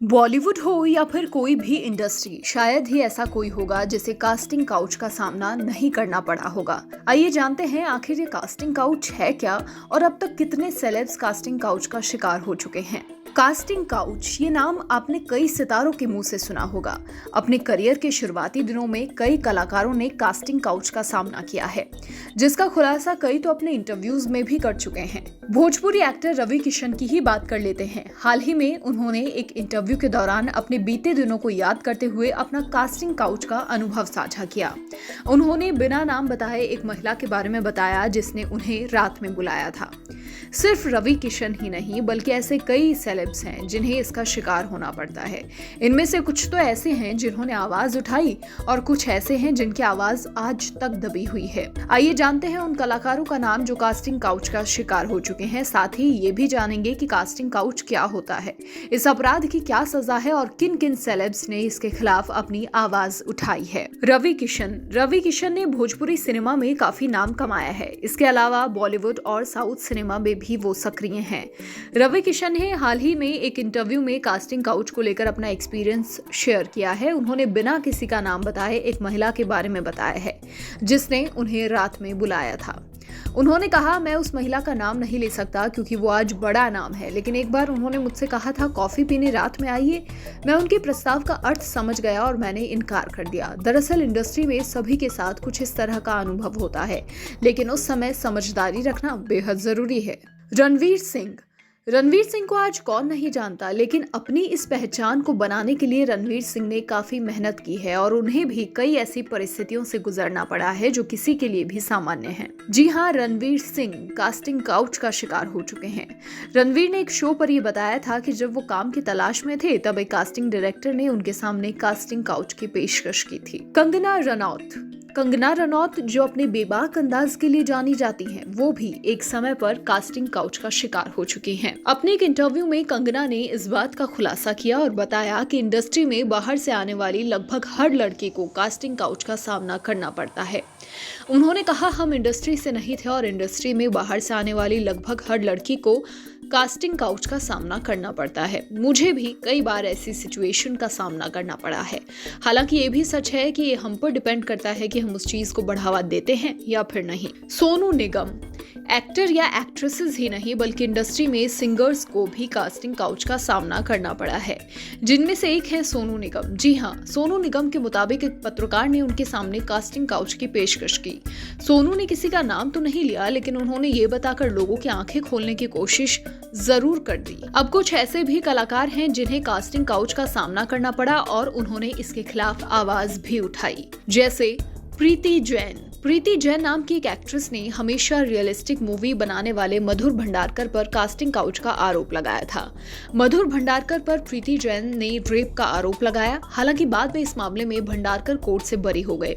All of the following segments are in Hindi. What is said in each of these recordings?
बॉलीवुड हो या फिर कोई भी इंडस्ट्री, शायद ही ऐसा कोई होगा जिसे कास्टिंग काउच का सामना नहीं करना पड़ा होगा। आइए जानते हैं आखिर ये कास्टिंग काउच है क्या और अब तक कितने सेलेब्स कास्टिंग काउच का शिकार हो चुके हैं। कास्टिंग काउच ये नाम आपने कई सितारों के मुंह से सुना होगा। अपने करियर के शुरुआती दिनों में कई कलाकारों ने कास्टिंग काउच का सामना किया है, जिसका खुलासा कई तो अपने इंटरव्यूज में भी कर चुके हैं। भोजपुरी एक्टर रवि किशन की ही बात कर लेते हैं। हाल ही में उन्होंने एक इंटरव्यू के दौरान अपने बीते दिनों को याद करते हुए अपना कास्टिंग काउच का अनुभव साझा किया। उन्होंने बिना नाम बताए एक महिला के बारे में बताया जिसने उन्हें रात में बुलाया था। सिर्फ रवि किशन ही नहीं बल्कि ऐसे कई सेलेब्स हैं जिन्हें इसका शिकार होना पड़ता है। इनमें से कुछ तो ऐसे हैं जिन्होंने आवाज उठाई और कुछ ऐसे हैं जिनकी आवाज आज तक दबी हुई है। आइए जानते हैं उन कलाकारों का नाम जो कास्टिंग काउच का शिकार हो चुके हैं। साथ ही ये भी जानेंगे कि कास्टिंग काउच क्या होता है, इस अपराध की क्या सजा है और किन किन सेलेब्स ने इसके खिलाफ अपनी आवाज उठाई है। रवि किशन ने भोजपुरी सिनेमा में काफी नाम कमाया है। इसके अलावा बॉलीवुड और साउथ सिनेमा में भी वो सक्रिय हैं। रवि किशन ने हाल ही में एक इंटरव्यू में कास्टिंग काउच को लेकर अपना एक्सपीरियंस शेयर किया है। उन्होंने बिना किसी का नाम बताए एक महिला के बारे में बताया है जिसने उन्हें रात में बुलाया था। उन्होंने कहा, मैं उस महिला का नाम नहीं ले सकता क्योंकि वो आज बड़ा नाम है, लेकिन एक बार उन्होंने मुझसे कहा था कॉफी पीने रात में आइए। मैं उनके प्रस्ताव का अर्थ समझ गया और मैंने इनकार कर दिया। दरअसल इंडस्ट्री में सभी के साथ कुछ इस तरह का अनुभव होता है, लेकिन उस समय समझदारी रखना बेहद जरूरी है। रणवीर सिंह को आज कौन नहीं जानता, लेकिन अपनी इस पहचान को बनाने के लिए रणवीर सिंह ने काफी मेहनत की है और उन्हें भी कई ऐसी परिस्थितियों से गुजरना पड़ा है जो किसी के लिए भी सामान्य है। जी हाँ, रणवीर सिंह कास्टिंग काउच का शिकार हो चुके हैं। रणवीर ने एक शो पर यह बताया था कि जब वो काम की तलाश में थे तब एक कास्टिंग डायरेक्टर ने उनके सामने कास्टिंग काउच की पेशकश की थी। कंगना रनौत जो अपने बेबाक अंदाज के लिए जानी जाती हैं, वो भी एक समय पर कास्टिंग काउच का शिकार हो चुकी हैं। अपने एक इंटरव्यू में कंगना ने इस बात का खुलासा किया और बताया कि इंडस्ट्री में बाहर से आने वाली लगभग हर लड़की को कास्टिंग काउच का सामना करना पड़ता है। उन्होंने कहा, हम इंडस्ट्री से नहीं थे और इंडस्ट्री में बाहर से आने वाली लगभग हर लड़की को कास्टिंग काउच का सामना करना पड़ता है। मुझे भी कई बार ऐसी सिचुएशन का सामना करना पड़ा है। हालांकि ये भी सच है कि ये हम पर डिपेंड करता है कि हम उस चीज को बढ़ावा देते हैं या फिर नहीं। सोनू निगम एक्टर या एक्ट्रेसेस ही नहीं बल्कि इंडस्ट्री में सिंगर्स को भी कास्टिंग काउच का सामना करना पड़ा है, जिनमें से एक है सोनू निगम। जी हाँ, सोनू निगम के मुताबिक एक पत्रकार ने उनके सामने कास्टिंग काउच की पेशकश की। सोनू ने किसी का नाम तो नहीं लिया, लेकिन उन्होंने ये बताकर लोगों की आंखें खोलने की कोशिश जरूर कर दी। अब कुछ ऐसे भी कलाकार हैं जिन्हें कास्टिंग काउच का सामना करना पड़ा और उन्होंने इसके खिलाफ आवाज भी उठाई, जैसे प्रीति जैन नाम की एक एक्ट्रेस ने हमेशा रियलिस्टिक मूवी बनाने वाले मधुर भंडारकर पर कास्टिंग काउच का आरोप लगाया था। मधुर भंडारकर पर प्रीति जैन ने रेप का आरोप लगाया। हालांकि बाद में इस मामले में भंडारकर कोर्ट से बरी हो गए।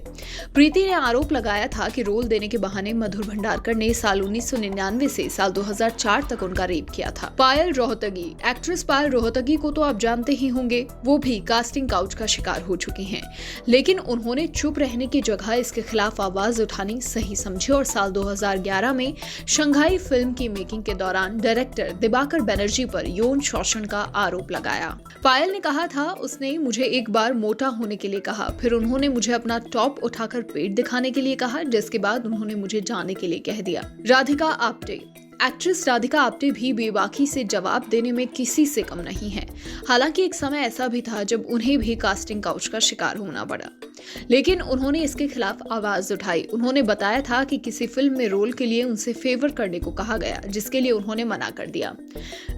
प्रीति ने आरोप लगाया था कि रोल देने के बहाने मधुर भंडारकर ने साल 1999 से साल 2004 तक उनका रेप किया था। एक्ट्रेस पायल रोहतगी को तो आप जानते ही होंगे, वो भी कास्टिंग काउच का शिकार हो चुकी हैं, लेकिन उन्होंने चुप रहने की जगह इसके खिलाफ आवाज उठानी सही समझी और साल 2011 में शंघाई फिल्म की मेकिंग के दौरान डायरेक्टर दिबाकर बनर्जी पर यौन शोषण का आरोप लगाया। पायल ने कहा था, उसने मुझे एक बार मोटा होने के लिए कहा, फिर उन्होंने मुझे अपना टॉप उठाकर पेट दिखाने के लिए कहा, जिसके बाद उन्होंने मुझे जाने के लिए कह दिया। एक्ट्रेस राधिका आप्टे भी बेबाकी से जवाब देने में किसी से कम नहीं है। हालांकि एक समय ऐसा भी था जब उन्हें भी कास्टिंग काउच का शिकार होना पड़ा, लेकिन उन्होंने इसके खिलाफ आवाज उठाई। उन्होंने बताया था कि किसी फिल्म में रोल के लिए उनसे फेवर करने को कहा गया, जिसके लिए उन्होंने मना कर दिया।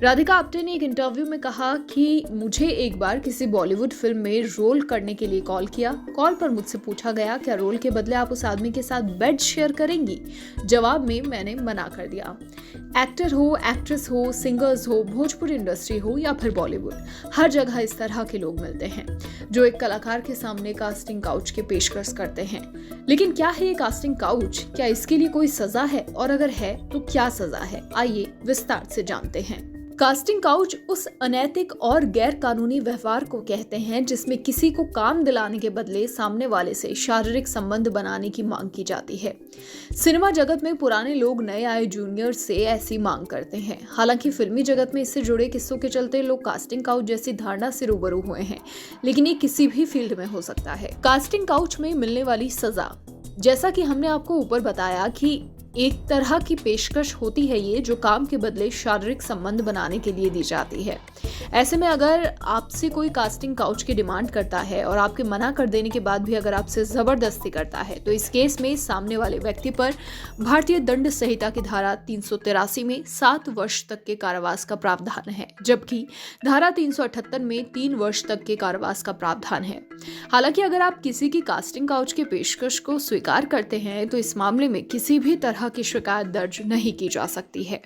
राधिका आप्टे ने एक इंटरव्यू में कहा कि मुझे एक बार किसी बॉलीवुड फिल्म में रोल करने के लिए कॉल किया। कॉल पर मुझसे पूछा गया, क्या रोल के बदले आप उस आदमी के साथ बेड शेयर करेंगी? जवाब में मैंने मना कर दिया। एक्टर हो, एक्ट्रेस हो, सिंगर्स हो, भोजपुरी इंडस्ट्री हो या फिर बॉलीवुड, हर जगह इस तरह के लोग मिलते हैं जो एक कलाकार के सामने कास्टिंग काउच की पेशकश करते हैं। लेकिन क्या है ये कास्टिंग काउच? क्या इसके लिए कोई सजा है और अगर है तो क्या सजा है? आइए विस्तार से जानते हैं। कास्टिंग काउच उस अनैतिक और गैर कानूनी व्यवहार को कहते हैं जिसमें किसी को काम दिलाने के बदले सामने वाले से शारीरिक संबंध बनाने की मांग की जाती है। सिनेमा जगत में पुराने लोग नए आए जूनियर से ऐसी मांग करते हैं। हालांकि फिल्मी जगत में इससे जुड़े किस्सों के चलते लोग कास्टिंग काउच जैसी धारणा से रूबरू हुए हैं, लेकिन ये किसी भी फील्ड में हो सकता है। कास्टिंग काउच में मिलने वाली सजा, जैसा कि हमने आपको ऊपर बताया कि एक तरह की पेशकश होती है ये, जो काम के बदले शारीरिक संबंध बनाने के लिए दी जाती है। ऐसे में अगर आपसे कोई कास्टिंग काउच की डिमांड करता है और आपके मना कर देने के बाद भी अगर आपसे जबरदस्ती करता है, तो इस केस में सामने वाले व्यक्ति पर भारतीय दंड संहिता की धारा 383 में 7 वर्ष तक के कारावास का प्रावधान है, जबकि धारा 378 में 3 वर्ष तक के कारावास का प्रावधान है। हालांकि अगर आप किसी की कास्टिंग काउच के पेशकश को स्वीकार करते हैं, तो इस मामले में किसी भी तरह की शिकायत दर्ज नहीं की जा सकती है।